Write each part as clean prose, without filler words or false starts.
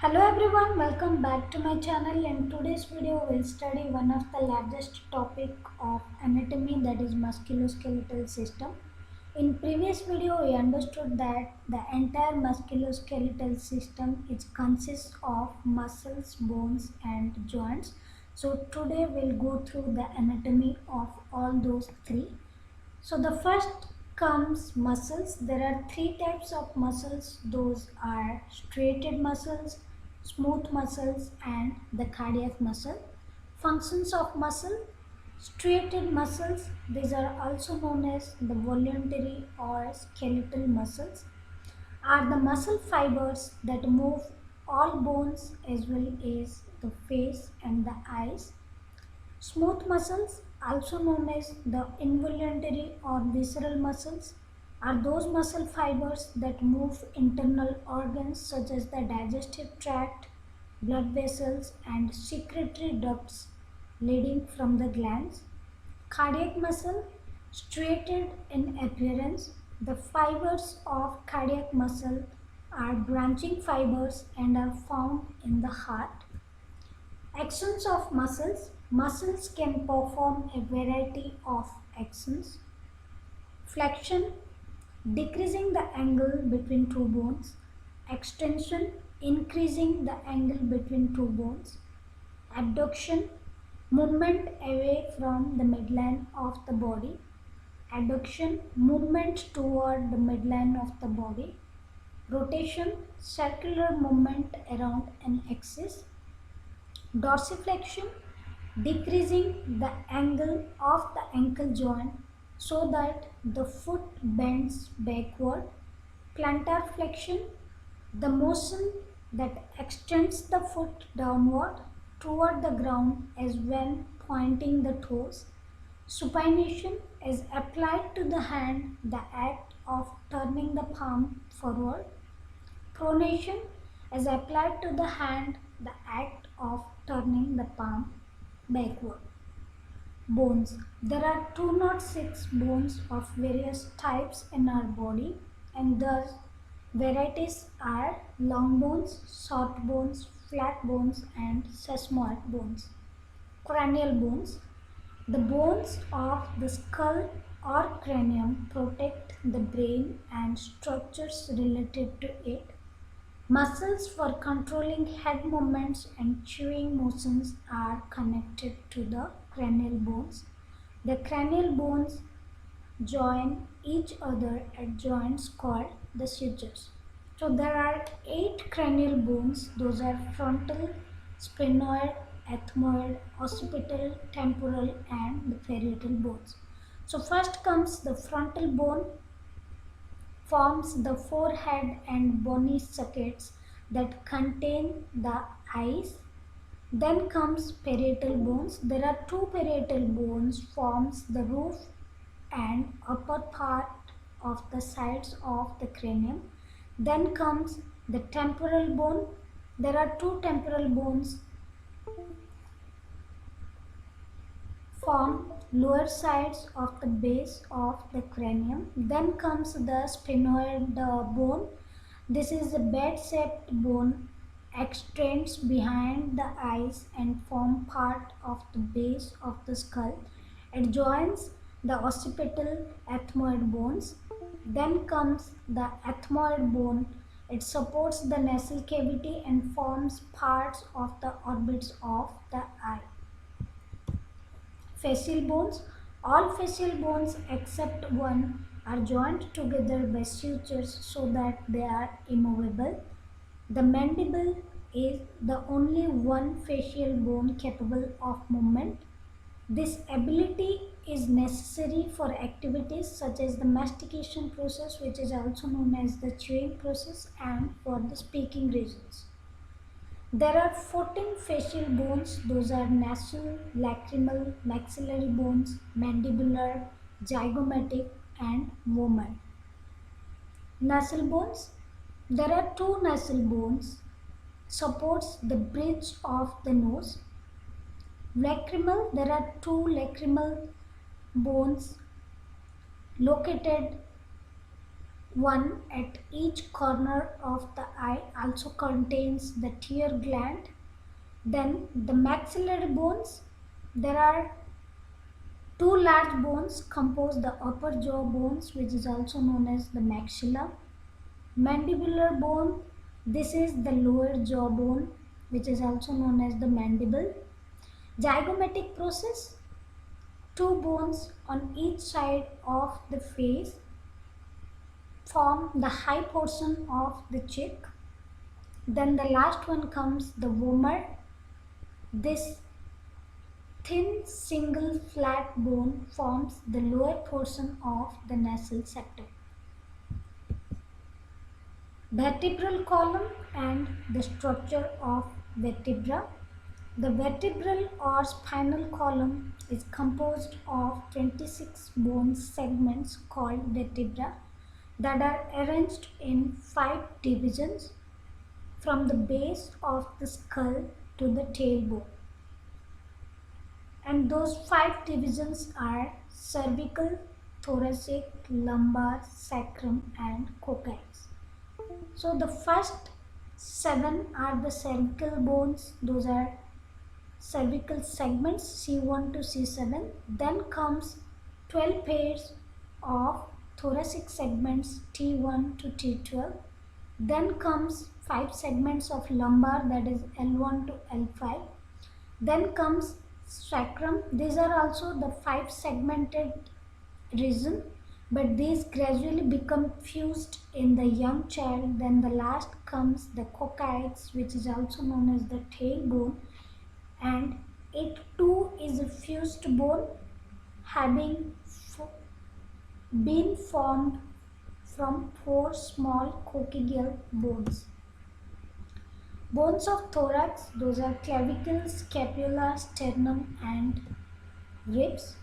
Hello everyone, welcome back to my channel. In today's video we'll study one of the largest topic of anatomy, that is musculoskeletal system. In previous video we understood that the entire musculoskeletal system consists of muscles, bones and joints. So today we'll go through the anatomy of all those three. So the first comes muscles. There are three types of muscles. Those are striated muscles, smooth muscles and the cardiac muscle. Functions of muscle. Striated muscles, these are also known as the voluntary or skeletal muscles, are the muscle fibers that move all bones as well as the face and the eyes. Smooth muscles, also known as the involuntary or visceral muscles, are those muscle fibers that move internal organs such as the digestive tract, blood vessels, and secretory ducts leading from the glands. Cardiac muscle, striated in appearance, the fibers of cardiac muscle are branching fibers and are found in the heart. Actions of muscles. Muscles can perform a variety of actions. Flexion, decreasing the angle between two bones. Extension, increasing the angle between two bones. Abduction, movement away from the midline of the body. Adduction, movement toward the midline of the body. Rotation, circular movement around an axis. Dorsiflexion, decreasing the angle of the ankle joint so that the foot bends backward. Plantar flexion, the motion that extends the foot downward toward the ground as when pointing the toes. Supination is applied to the hand, the act of turning the palm forward. Pronation is applied to the hand, the act of turning the palm backward. Bones. There are 206 bones of various types in our body, and thus varieties are long bones, short bones, flat bones and sesamoid bones. Cranial bones. The bones of the skull or cranium protect the brain and structures related to it. Muscles for controlling head movements and chewing motions are connected to the cranial bones. The cranial bones join each other at joints called the sutures. So there are 8 cranial bones. Those are frontal, sphenoid, ethmoid, occipital, temporal and the parietal bones. So first comes the frontal bone, forms the forehead and bony sockets that contain the eyes. Then comes parietal bones. There are 2 parietal bones, forms the roof and upper part of the sides of the cranium. Then comes the temporal bone. There are 2 temporal bones, form lower sides of the base of the cranium. Then comes the sphenoid bone. This is a bed-shaped bone, extends behind the eyes and form part of the base of the skull. It joins the occipital ethmoid bones. Then comes the ethmoid bone. It supports the nasal cavity and forms parts of the orbits of the eye. Facial bones. All facial bones except one are joined together by sutures so that they are immovable. The mandible is the only one facial bone capable of movement. This ability is necessary for activities such as the mastication process, which is also known as the chewing process, and for the speaking reasons. There are 14 facial bones. Those are nasal, lacrimal, maxillary bones, mandibular, zygomatic and vomal. Nasal bones. There are 2 nasal bones, supports the bridge of the nose. Lacrimal. There are 2 lacrimal bones located One at each corner of the eye also contains the tear gland. Then the maxillary bones. There are two large bones compose the upper jaw bones, which is also known as the maxilla. Mandibular bone. This is the lower jaw bone, which is also known as the mandible. Zygomatic process. Two bones on each side of the face form the high portion of the cheek. Then the last one comes the vomer. This thin single flat bone forms the lower portion of the nasal septum. Vertebral column and the structure of vertebra. The vertebral or spinal column is composed of 26 bone segments called vertebra that are arranged in 5 divisions from the base of the skull to the tailbone. And those 5 divisions are cervical, thoracic, lumbar, sacrum and coccyx. So the first 7 are the cervical bones. Those are cervical segments C1 to C7. Then comes 12 pairs of thoracic segments T1 to T12. Then comes 5 segments of lumbar, that is L1 to L5. Then comes sacrum. These are also the 5 segmented region, but these gradually become fused in the young child. Then the last comes the coccyx, which is also known as the tailbone, and it too is a fused bone having been formed from 4 small coccygeal bones. Bones of thorax, those are clavicle, scapula, sternum and ribs.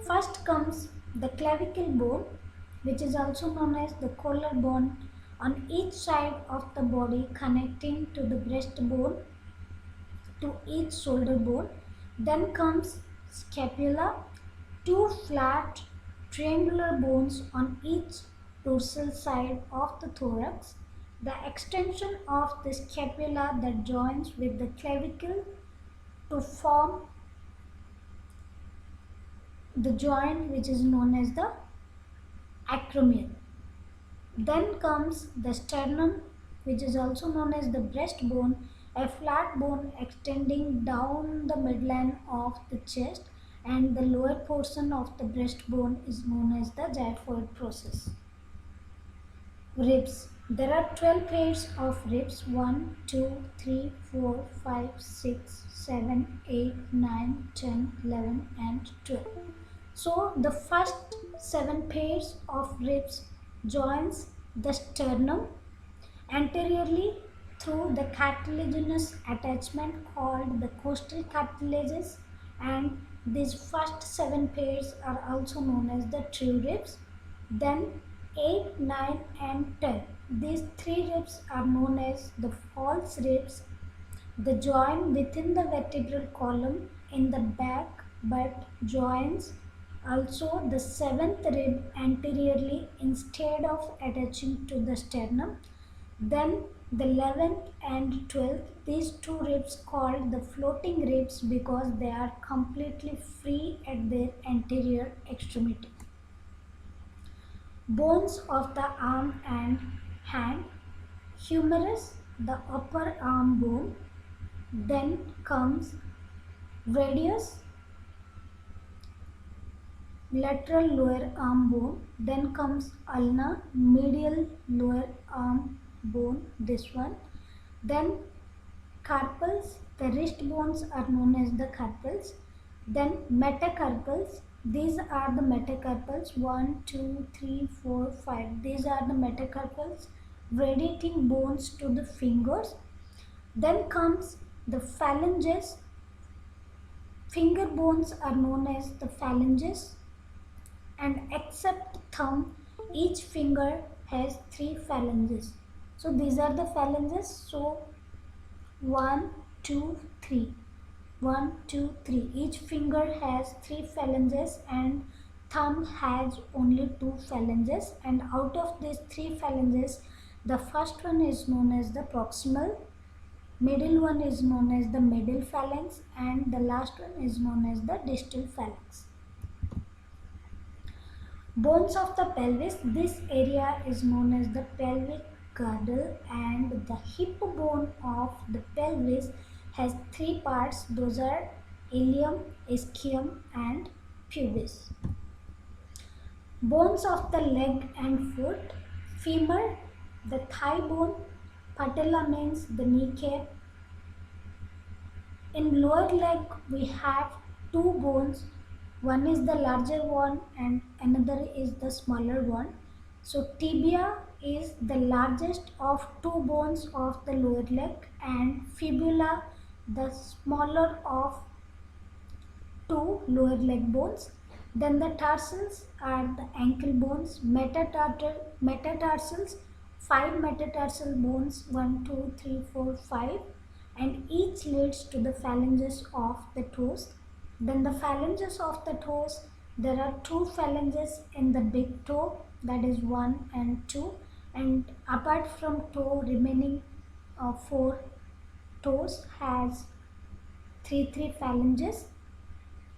First comes the clavicle bone, which is also known as the collarbone, on each side of the body connecting to the breastbone to each shoulder bone. Then comes scapula, two flat triangular bones on each dorsal side of the thorax. The extension of the scapula that joins with the clavicle to form the joint which is known as the acromion. Then comes the sternum, which is also known as the breastbone, a flat bone extending down the midline of the chest, and the lower portion of the breastbone is known as the xiphoid process. Ribs. There are 12 pairs of ribs 1, 2, 3, 4, 5, 6, 7, 8, 9, 10, 11 and 12. So the first 7 pairs of ribs joins the sternum anteriorly through the cartilaginous attachment called the costal cartilages, and these first 7 pairs are also known as the true ribs. Then 8, 9 and 10. These 3 ribs are known as the false ribs. The join within the vertebral column in the back but joins also the 7th rib anteriorly instead of attaching to the sternum. Then the 11th and 12th, these 2 ribs called the floating ribs because they are completely free at their anterior extremity. Bones of the arm and hand. Humerus, the upper arm bone. Then comes radius, lateral lower arm bone. Then comes ulna, medial lower arm bone, this one. Then carpals, the wrist bones are known as the carpals. Then metacarpals, these are the metacarpals 1, 2, 3, 4, 5. These are the metacarpals radiating bones to the fingers. Then comes the phalanges. Finger bones are known as the phalanges, and except thumb, each finger has 3 phalanges. So these are the phalanges. So 1, 2, 3. 1, 2, 3. Each finger has 3 phalanges, and thumb has only two phalanges, and out of these three phalanges, the first one is known as the proximal, middle one is known as the middle phalanx, and the last one is known as the distal phalanx. Bones of the pelvis, this area is known as the pelvic girdle, and the hip bone of the pelvis has three parts. Those are ilium, ischium and pubis. Bones of the leg and foot, femur, the thigh bone, patella means the kneecap. In lower leg we have two bones, one is the larger one and another is the smaller one. So tibia is the largest of two bones of the lower leg, and fibula the smaller of two lower leg bones. Then the tarsals are the ankle bones, metatarsals, five metatarsal bones, 1, 2, 3, 4, 5, and each leads to the phalanges of the toes. Then the phalanges of the toes, there are two phalanges in the big toe, that is 1 and 2, and apart from toe, remaining 4 toes has three phalanges.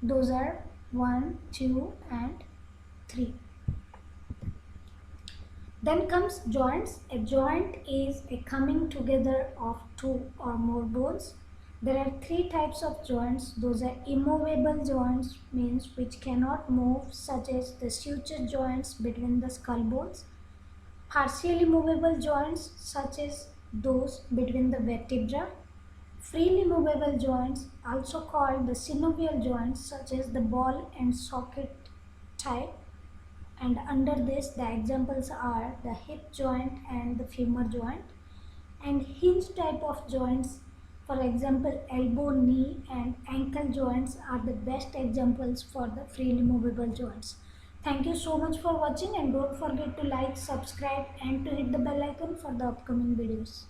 Those are 1, 2 and 3. Then comes joints. A joint is a coming together of two or more bones. There are three types of joints. Those are immovable joints, means which cannot move, such as the suture joints between the skull bones. Partially movable joints, such as those between the vertebrae. Freely movable joints, also called the synovial joints, such as the ball and socket type. And under this, the examples are the hip joint and the femur joint. And hinge type of joints, for example, elbow, knee and ankle joints are the best examples for the freely movable joints. Thank you so much for watching, and don't forget to like, subscribe and to hit the bell icon for the upcoming videos.